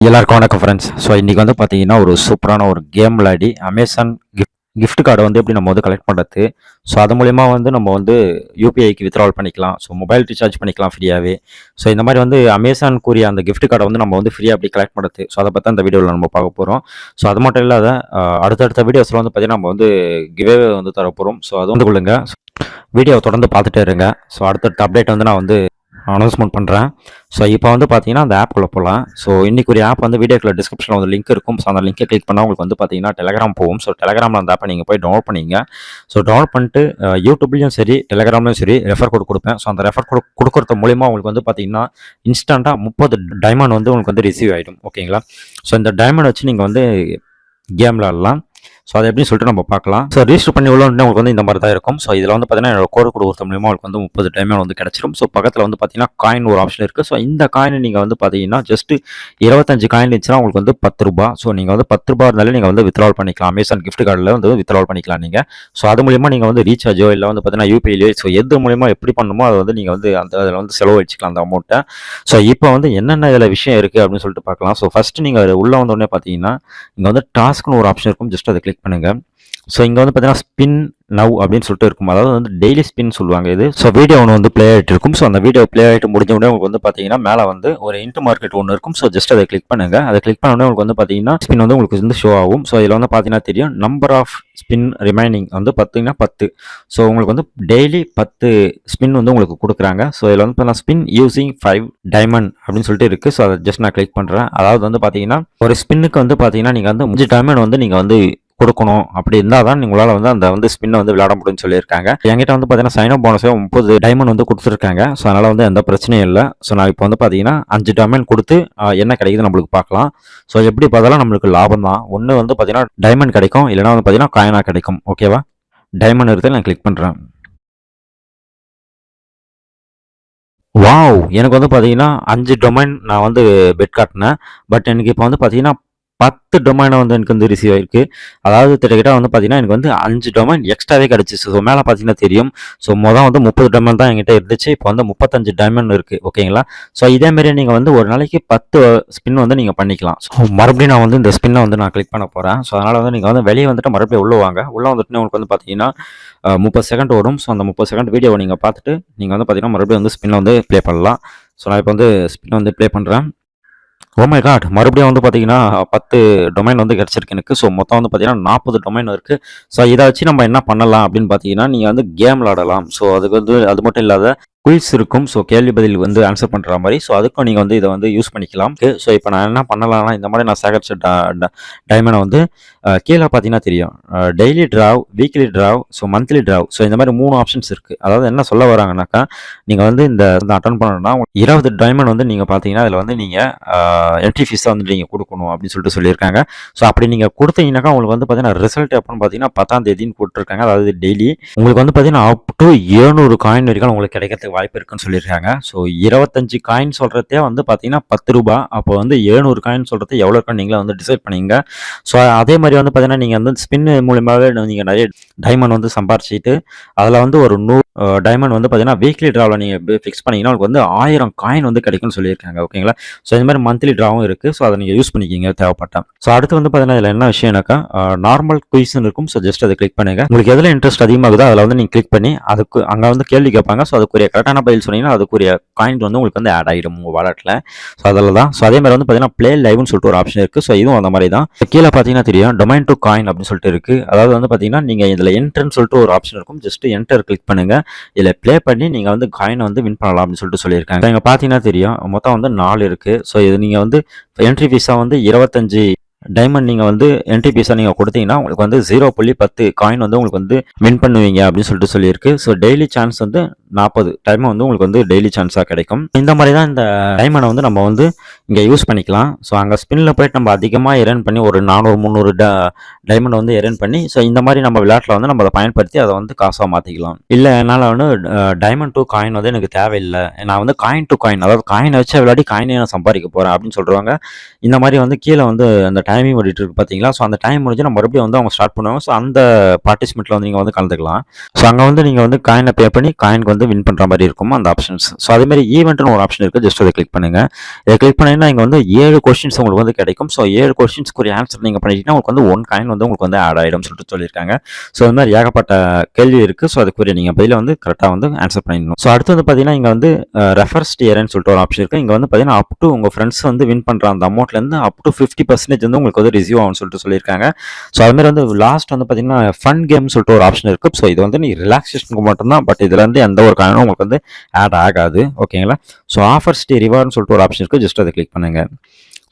எல்லாருக்கும் வணக்கம் friends. So இன்றைக்கி வந்து பார்த்தீங்கன்னா ஒரு சூப்பரான ஒரு கேம் விளையாடி அமேசான் கிஃப்ட் கார்டை வந்து எப்படி நம்ம வந்து கலெக்ட் பண்ணுறது. ஸோ அது மூலிமா வந்து நம்ம வந்து யூபிஐக்கு வித்ட்ராவல் பண்ணிக்கலாம். ஸோ மொபைல் ரீசார்ஜ் பண்ணிக்கலாம் ஃப்ரீயாகவே. ஸோ இந்த மாதிரி வந்து அமேசான் கூறிய அந்த கிஃப்ட் கார்டை வந்து நம்ம வந்து ஃப்ரீயாக அப்படி கலெக்ட் பண்ணுறது. ஸோ அதை பற்றி அந்த வீடியோவில் நம்ம பார்க்க போகிறோம். ஸோ அது மட்டும் இல்லாத அடுத்தடுத்த வீடியோஸில் வந்து பார்த்தீங்கன்னா நம்ம வந்து கிவே வந்து தர போகிறோம். ஸோ அது வந்து கொள்ளுங்க. வீடியோவை தொடர்ந்து பார்த்துட்டே இருங்க. ஸோ அடுத்தடுத்த அப்டேட் வந்து நான் வந்து அனௌன்ஸ்மெண்ட் பண்ணுறேன். ஸோ இப்போ வந்து பார்த்தீங்கன்னா அந்த ஆப்குள்ளே போகலாம். ஸோ இன்றைக்கி ஒரு ஆப் வந்து வீடியோக்குள்ள டிஸ்கிரிப்ஷனில் வந்து லிங்க் இருக்கும். ஸோ அந்த லிங்கை கிளிக் பண்ணால் உங்களுக்கு வந்து பார்த்தீங்கன்னா டெலகிராம் போகும். ஸோ டெலகிராமில் அந்த ஆப்பை நீங்கள் போய் டவுன்லோட் பண்ணிங்க. ஸோ டவுன்லோட் பண்ணிட்டு யூடியூப்லையும் சரி டெலகிராம்லையும் சரி ரெஃபர் கோட் கொடுப்பேன். ஸோ அந்த ரெஃபர் கோட் கொடுக்குறது மூலிமா உங்களுக்கு வந்து பார்த்தீங்கன்னா இன்ஸ்டண்ட்டாக 30 டைமண்ட் வந்து உங்களுக்கு வந்து ரிசீவ் ஆகிடும். ஓகேங்களா? ஸோ இந்த டைமண்ட் வச்சு நீங்கள் வந்து கேம் விளாடலாம். ஸோ அதை எப்படின்னு சொல்லிட்டு நம்ம பார்க்கலாம். ஸோ ரிஜிஸ்டர் பண்ணி உள்ள உங்களுக்கு வந்து இந்த மாதிரி தான் இருக்கும். ஸோ இதில் வந்து பார்த்தீங்கன்னா என்னோட கோடு கொடுக்குறது மூலியமாக உங்களுக்கு வந்து 30 டைமண்ட் வந்து கிடச்சிரும். ஸோ பக்கத்தில் வந்து பார்த்தீங்கன்னா காயின் ஒரு ஆப்ஷன் இருக்குது. ஸோ இந்த காயின் நீங்கள் வந்து பார்த்தீங்கன்னா ஜஸ்ட் 25 காயின் இருந்துச்சுன்னா உங்களுக்கு வந்து 10 ரூபா. ஸோ நீங்கள் வந்து 10 ரூபா இருந்தாலே நீங்கள் வந்து வித்ட்ராவல் பண்ணிக்கலாம். அமேசான் கிஃப்ட் கார்டில் வந்து வித்ட்ராவல் பண்ணிக்கலாம் நீங்கள். ஸோ அது மூலியமாக நீங்கள் வந்து ரீசார்ஜோ இல்லை வந்து பார்த்தீங்கன்னா யூபிஐலையோ ஸோ எது மூலியமா எப்படி பண்ணணுமோ அதை வந்து நீங்கள் வந்து அந்த அதில் வந்து செலவு வச்சுக்கலாம் அந்த அமௌண்ட்டை. ஸோ இப்போ வந்து என்னென்ன இதில் விஷயம் இருக்குது அப்படின்னு சொல்லிட்டு பார்க்கலாம். ஸோ ஃபஸ்ட்டு நீங்கள் உள்ளே வந்தோடனே பார்த்தீங்கன்னா இங்கே வந்து டாஸ்க்னு ஒரு ஆப்ஷன் இருக்கும். ஜஸ்ட் அதை கிளிக் பண்ணுங்கள். ஸோ இங்கே வந்து பார்த்தீங்கன்னா ஸ்பின் நவ் அப்படின்னு சொல்லிட்டு இருக்கும். அதாவது வந்து டெய்லி ஸ்பின் சொல்லுவாங்க இது. ஸோ வீடியோ ஒன்று வந்து ப்ளே ஆகிட்டு இருக்கும். ஸோ அந்த வீடியோ ப்ளே ஆகிட்டு முடிஞ்ச உடனே உங்களுக்கு வந்து பார்த்தீங்கன்னா மேலே வந்து ஒரு இன்ட் மார்க்கெட் ஒன்று இருக்கும். ஸோ ஜஸ்ட் அதை கிளிக் பண்ணுங்க. அதை கிளிக் பண்ண உடனே உங்களுக்கு வந்து பார்த்தீங்கன்னா ஸ்பின் வந்து உங்களுக்கு வந்து ஷோ ஆகும். ஸோ இதில் வந்து பார்த்தீங்கன்னா தெரியும் நம்பர் ஆஃப் ஸ்பின் ரிமைனிங் வந்து பார்த்தீங்கன்னா 10. ஸோ உங்களுக்கு வந்து டெய்லி 10 ஸ்பின் வந்து உங்களுக்கு கொடுக்குறாங்க. ஸோ இதில் வந்து பார்த்தீங்கன்னா ஸ்பின் யூசிங் 5 டைமண்ட் அப்படின்னு சொல்லிட்டு இருக்குது. ஸோ அதை ஜஸ்ட் நான் கிளிக் பண்ணுறேன். அதாவது வந்து பார்த்தீங்கன்னா ஒரு ஸ்பின்னுக்கு வந்து பார்த்தீங்கன்னா நீங்கள் வந்து 5 டைமண்ட் வந்து நீங்கள் வந்து கொடுக்கணும். அப்படி இருந்தால் தான் உங்களால் வந்து அந்த வந்து ஸ்பின்னை வந்து விளையாட முடியும்னு சொல்லியிருக்காங்க. என்கிட்ட வந்து பார்த்தீங்கன்னா சைன் அப் போனஸே 30 டைமண்ட் வந்து கொடுத்துருக்காங்க. ஸோ அதனால் வந்து எந்த பிரச்சனையும் இல்லை. ஸோ நான் இப்போ வந்து பார்த்தீங்கன்னா 5 டைமண்ட் கொடுத்து என்ன கிடைக்குது நம்மளுக்கு பார்க்கலாம். ஸோ எப்படி பார்த்தாலும் நம்மளுக்கு லாபம் தான். ஒன்று வந்து பார்த்தீங்கன்னா டைமண்ட் கிடைக்கும், இல்லைனா வந்து பார்த்தீங்கன்னா காயினாக கிடைக்கும். ஓகேவா? டைமண்ட் எடுத்து நான் கிளிக் பண்ணுறேன். வாவ்! எனக்கு வந்து பார்த்தீங்கன்னா 5 டொமைன் நான் வந்து பெட் காட்டினேன். பட் எனக்கு இப்போ வந்து பார்த்தீங்கன்னா 10 டொமைனை வந்து எனக்கு வந்து ரிசீவ் ஆயிருக்கு. அதாவது கிட்டத்தட்ட வந்து பார்த்தீங்கன்னா எனக்கு வந்து 5 டொமைன் எக்ஸ்ட்ராவே கிடச்சிச்சு. ஸோ மேலே பார்த்தீங்கன்னா தெரியும். ஸோ வந்து 30 டொமைன் தான் என்கிட்ட இருந்துச்சு. இப்போ வந்து 35 டைமண்ட் இருக்குது. ஓகேங்களா? ஸோ இதேமாரி நீங்கள் வந்து ஒரு நாளைக்கு 10 ஸ்பின் வந்து நீங்கள் பண்ணிக்கலாம். ஸோ மறுபடியும் நான் வந்து இந்த ஸ்பின்னை வந்து நான் கிளிக் பண்ண போகிறேன். ஸோ அதனால் வந்து நீங்கள் வந்து வெளியே வந்துட்டு மறுபடியும் உள்ளே வாங்க. உள்ளே வந்துட்டு உங்களுக்கு வந்து பார்த்தீங்கன்னா 30 செகண்ட் ஓடும். ஸோ அந்த 30 செகண்ட் வீடியோவை நீங்கள் பார்த்துட்டு நீங்கள் வந்து பார்த்தீங்கன்னா மறுபடியும் வந்து ஸ்பின்னை வந்து ப்ளே பண்ணலாம். ஸோ நான் இப்போ வந்து ஸ்பின் வந்து ப்ளே பண்ணுறேன். Oh my god! மறுபடியும் வந்து பார்த்தீங்கன்னா 10 டொமைன் வந்து கிடச்சிருக்கு எனக்கு. ஸோ மொத்தம் வந்து பார்த்தீங்கன்னா 40 டொமைன் இருக்குது. ஸோ இதை வச்சு நம்ம என்ன பண்ணலாம் அப்படின்னு பார்த்தீங்கன்னா நீங்கள் வந்து கேம் விளாடலாம். ஸோ அதுக்கு வந்து அது மட்டும் இல்லாத குயில்ஸ் இருக்கும். ஸோ கேள்வி பதில் வந்து ஆன்சர் பண்ணுற மாதிரி. ஸோ அதுக்கும் நீங்கள் வந்து இதை வந்து யூஸ் பண்ணிக்கலாம். ஸோ இப்போ நான் என்ன பண்ணலாம்னா இந்த மாதிரி நான் சேகரிச்ச டைமண்டை வந்து கீழே பார்த்தீங்கன்னா தெரியும் daily draw, weekly draw, so monthly draw. So இந்த மாதிரி 3 ஆப்ஷன்ஸ் இருக்குது. அதாவது என்ன சொல்ல வராங்கனாக்கா நீங்கள் வந்து இந்த அட்டன் பண்ணணும்னா 20 டைமண்ட் வந்து நீங்கள் பார்த்தீங்கன்னா அதில் வந்து நீங்கள் என்ட்ரி ஃபீஸாக வந்து நீங்கள் கொடுக்கணும் அப்படின்னு சொல்லிட்டு சொல்லியிருக்காங்க. ஸோ அப்படி நீங்கள் கொடுத்தீங்கன்னாக்கா உங்களுக்கு வந்து பார்த்தீங்கன்னா ரிசல்ட் எப்போன்னு பார்த்தீங்கன்னா 10ஆம் தேதின்னு போட்டிருக்காங்க. அதாவது டெய்லி உங்களுக்கு வந்து பார்த்தீங்கன்னா அப் டு 700 காயின் வரைக்கும் உங்களுக்கு கிடைக்கிறதுக்கு வாய்ப்பு இருக்குன்னு சொல்லியிருக்காங்க. ஸோ 25 காயின் சொல்கிறதே வந்து பார்த்தீங்கன்னா 10 ரூபா. அப்போ வந்து 700 காயின் சொல்கிறது எவ்வளோ இருக்குன்னு நீங்களே வந்து டிசைட் பண்ணிங்க. ஸோ அதே மாதிரி வந்து பார்த்தீங்கன்னா நீங்கள் வந்து ஸ்பின் மூலியமாகவே நீங்கள் நிறைய டைமண்ட் வந்து சம்பாரிச்சிட்டு அதில் வந்து ஒரு 100 டைமண்ட் வந்து பார்த்தீங்கன்னா வீக்லி ட்ராவில் நீங்கள் ஃபிக்ஸ் பண்ணிங்கன்னா உங்களுக்கு வந்து 1000 காயின் வந்து கிடைக்கும்னு சொல்லியிருக்காங்க. ஓகேங்களா? ஸோ இந்த மாதிரி மந்த்லி ட்ராவும் இருக்குது. ஸோ அதை நீங்கள் யூஸ் பண்ணிக்கிங்க தேவைப்பட்டா. ஸோ அடுத்து வந்து பார்த்தீங்கன்னா இதில் என்ன விஷயம்னாக்கா நார்மல் குயிஸ்ன்னு இருக்கும். ஸோ ஜஸ்ட் அதை கிளிக் பண்ணுங்கள். உங்களுக்கு எதில் இன்ட்ரெஸ்ட் அதிகமாகுதோ அதில் வந்து நீங்கள் கிளிக் பண்ணி அதுக்கு அங்கே வந்து கேள்வி கேட்பாங்க. ஸோ அதுக்குரிய கரெக்டான பதில் சொன்னீங்கன்னா அதுக்குரிய காயின் வந்து உங்களுக்கு வந்து ஆட் ஆகிடும் உங்கள் வாலெட்டில். ஸோ அதில் தான். ஸோ அதே மாதிரி வந்து பார்த்தீங்கன்னா ப்ளே லைவ்னு சொல்லிட்டு ஒரு ஆப்ஷன் இருக்குது. ஸோ இதுவும் அந்த மாதிரி தான். கீழே பார்த்தீங்கன்னா தெரியும் டொமைன் டு காயின் அப்படின்னு சொல்லிட்டு இருக்குது. அதாவது வந்து பார்த்தீங்கன்னா நீங்கள் இதில் என்ட்ருன்னு சொல்லிட்டு ஒரு ஆப்ஷன் இருக்கும். ஜஸ்ட் என்டர் கிளிக் பண்ணுங்கள். இதில் ப்ளே பண்ணி நீங்கள் வந்து காயினை வந்து வின் பண்ணலாம் அப்படின்னு சொல்லிட்டு சொல்லியிருக்காங்க. இங்கே பார்த்தீங்கன்னா தெரியும் மொத்தம் வந்து 4 இருக்குது. ஸோ இது நீங்கள் வந்து என்ட்ரி ஃபீஸாக வந்து 25 டைமண்ட் நீங்கள் வந்து என்ட்ரி பீஸாக நீங்கள் கொடுத்தீங்கன்னா உங்களுக்கு வந்து 0.10 காயின் வந்து உங்களுக்கு வந்து வின் பண்ணுவீங்க அப்படின்னு சொல்லிட்டு சொல்லியிருக்கு. ஸோ டெய்லி சான்ஸ் வந்து 40 டைம் வந்து உங்களுக்கு வந்து டெய்லி சான்ஸாக கிடைக்கும். இந்த மாதிரி தான் இந்த டைமண்டை வந்து நம்ம வந்து இங்கே யூஸ் பண்ணிக்கலாம். ஸோ அங்கே ஸ்பின்னில் போய்ட்டு நம்ம அதிகமாக எரன் பண்ணி ஒரு 400-300 டைமண்ட் வந்து எரன் பண்ணி ஸோ இந்த மாதிரி நம்ம விளையாட்டில் வந்து நம்ம அதை பயன்படுத்தி அதை வந்து காசாக மாற்றிக்கலாம். இல்லை என்னால் வந்து டைமண்ட் டு காயின் வந்து எனக்கு தேவையில்லை, நான் வந்து காயின் டு காயின், அதாவது காயினை வச்சு விளையாடி காயினை நான் சம்பாதிக்க போகிறேன் அப்படின்னு சொல்கிறவங்க இந்த மாதிரி வந்து கீழே வந்து அந்த டைமிங் ஓடிட்டு இருக்கு பார்த்தீங்களா? ஸோ அந்த டைம் முடிஞ்சு நம்ம மறுபடியும் வந்து அவங்க ஸ்டார்ட் பண்ணுவாங்க. ஸோ அந்த பார்ட்டிசிபேட்ல வந்து நீங்க வந்து கலந்துக்கலாம். ஸோ அங்க வந்து நீங்க வந்து காயின பே பண்ணி காயினுக்கு வந்து வின் பண்ற மாரி இருக்கும் அந்த ஆப்ஷன்ஸ். ஸோ அதேமாரி ஈவென்ட்னு ஒரு ஆப்ஷன் இருக்கு. ஜஸ்ட் அத கிளிக் பண்ணுங்க. இத கிளிக் பண்ணீங்கன்னா இங்க வந்து 7 கொஸ்டின்ஸ் உங்களுக்கு வந்து கிடைக்கும். ஸோ 7 கொஸ்டின்ஸ்க்கு ஒரு ஆன்சர் நீங்க பண்ணிட்டீங்கன்னா உங்களுக்கு வந்து 1 காயின் வந்து உங்களுக்கு வந்து ஆட் ஆயிடும்னு சொல்லிட்டு சொல்லியிருக்காங்க. ஸோ இந்த மாதிரி ஏகப்பட்ட கேள்வி இருக்கு. ஸோ அதுக்குரிய நீங்க பதில வந்து கரெக்ட்டா வந்து ஆன்சர் பண்ணிடணும். ஸோ அடுத்து வந்து பார்த்தீங்கன்னா, இங்க வந்து ரெஃபர் ஸ்டியர்ன்னு சொல்லிட்டு ஒரு ஆப்ஷன் இருக்கு. இங்க வந்து பார்த்தீங்கன்னா, அப் டூ உங்க ஃப்ரெண்ட்ஸ் வந்து வின் பண்ற அந்த அமௌண்ட்லேருந்து அப் டூ 50% வந்து உங்களுக்கு வந்து ரிசீவ் ஆகும்னு சொல்லிட்டு சொல்லியிருக்காங்க. ஸோ அது மாதிரி வந்து லாஸ்ட் வந்து பார்த்தீங்கன்னா, ஃபன் கேம்னு சொல்லிட்டு ஒரு ஆப்ஷன் இருக்கு. ஸோ இது வந்து நீ ரிலாக்சேஷனுக்கு மட்டும் தான். பட் இதுல இருந்து எந்த ஒரு காயினும் உங்களுக்கு வந்து ஆட் ஆகாது. ஓகேங்களா? ஸோ ஆஃபர் ஸ்டே ரிவார்ட்னு சொல்லிட்டு ஒரு ஆப்ஷன் இருக்கு. ஜஸ்ட் அதை கிளிக் பண்ணுங்க.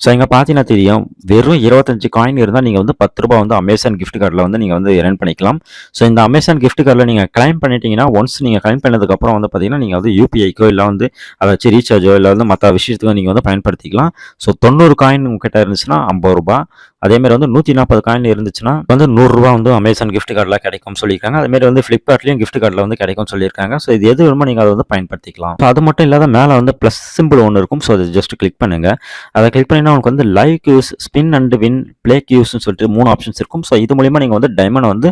ஸோ இங்க பார்த்தீங்கன்னா தெரியும். வெறும் 25 காயின் இருந்தா நீங்க வந்து ரூ. 10 வந்து அமேசான் கிஃப்ட் கார்ட்ல வந்து நீங்க வந்து எர்ன் பண்ணிக்கலாம். ஸோ இந்த அமேசான் கிஃப்ட் கார்ட்ல நீங்க கிளைம் பண்ணிட்டீங்கன்னா, ஒன்ஸ் நீங்க கிளைம் பண்ணதுக்கப்புறம் வந்து பார்த்தீங்கன்னா, நீங்க வந்து யுபிஐக்கோ இல்ல வந்து அத வச்சு ரீசார்ஜோ இல்ல வந்து மத்த விஷயத்துக்கோ நீங்க வந்து பயன்படுத்திக்கலாம். ஸோ 90 காயின் உங்ககிட்ட இருந்துச்சுன்னா ரூ. 50. அதேமாரி வந்து 140 காயின் இருந்துச்சுன்னா வந்து ரூ. 100 வந்து அமேசான் கிஃப்ட் கார்ட்ல கிடைக்கும்னு சொல்லியிருக்காங்க. அதேமாரி வந்து ஃபிளிப்கார்ட்லயும் கிஃப்ட் கார்ட்ல வந்து கிடைக்கும்னு சொல்லியிருக்காங்க. ஸோ இது எது வேணுமோ நீங்க அத வந்து பயன்படுத்திக்கலாம். ஸோ அது மட்டும் இல்லாத மேல வந்து பிளஸ் சிம்பிள் ஒண்ணு இருக்கும். ஸோ அத ஜஸ்ட் கிளிக் பண்ணுங்க. அத கிளிக் பண்ணீங்கன்னா உங்களுக்கு வந்து live quiz, spin and win, play கியூஸ்னு சொல்லிட்டு 3 ஆப்ஷன்ஸ் இருக்கும். ஸோ இது மூலியமா நீங்க வந்து டைமண்ட் வந்து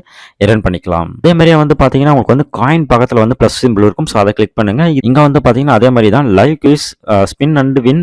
எர்ன் பண்ணிக்கலாம். அதே மாதிரியே வந்து பாத்தீங்கன்னா உங்களுக்கு வந்து காயின் பக்கத்துல வந்து பிளஸ் சிம்பிள் இருக்கும். ஸோ அதை கிளிக் பண்ணுங்க. இங்க வந்து பாத்தீங்கன்னா அதே மாதிரி தான் live quiz, spin and win,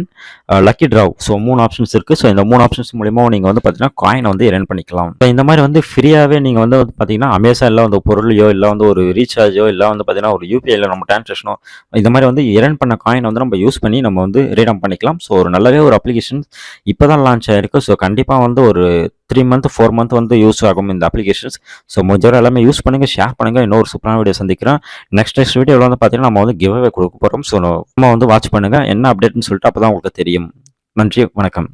lucky draw. So 3 options இருக்கு. ஸோ இந்த 3 ஆப்ஷன்ஸ் மூலியமா நீங்க வந்து பாத்தீங்கன்னா காயின் வந்து எர்ன் பண்ணிக்கலாம். ஸோ இந்த மாதிரி வந்து ஃப்ரீயாவே நீங்க வந்து பாத்தீங்கன்னா அமேசான்ல வந்து பொருளையோ இல்ல வந்து ஒரு ரீசார்ஜோ இல்ல வந்து பாத்தீங்கன்னா ஒரு யூபிஐல நம்ம டிரான்சாக்ஷனோ இந்த மாதிரி வந்து எர்ன் பண்ண காயின் வந்து நம்ம யூஸ் பண்ணி நம்ம வந்து ரீடம் பண்ணிக்கலாம். ஸோ ஒரு நல்லாவே ஒரு அப்ளிகேஷன் இப்பதான் லான்ச் ஆயிருக்கு. ஸோ கண்டிப்பா வந்து ஒரு 3 மந்த் 4 மந்த் வந்து யூஸ் ஆகும் இந்த அப்ளிகேஷன்ஸ். ஸோ முடிஞ்சவரை எல்லாமே யூஸ் பண்ணுங்க, ஷேர் பண்ணுங்க. இன்னொரு சூப்பரான வீடியோ சந்திக்கிறேன். நெக்ஸ்ட் வீடியோவில் வந்து பார்த்தீங்கன்னா நம்ம வந்து கிவ் அவே கொடுக்க போகிறோம். ஸோ நம்ம வந்து வாட்ச் பண்ணுங்க என்ன அப்டேட்னு சொல்லிட்டு அப்பதான் உங்களுக்கு தெரியும். நன்றி, வணக்கம்.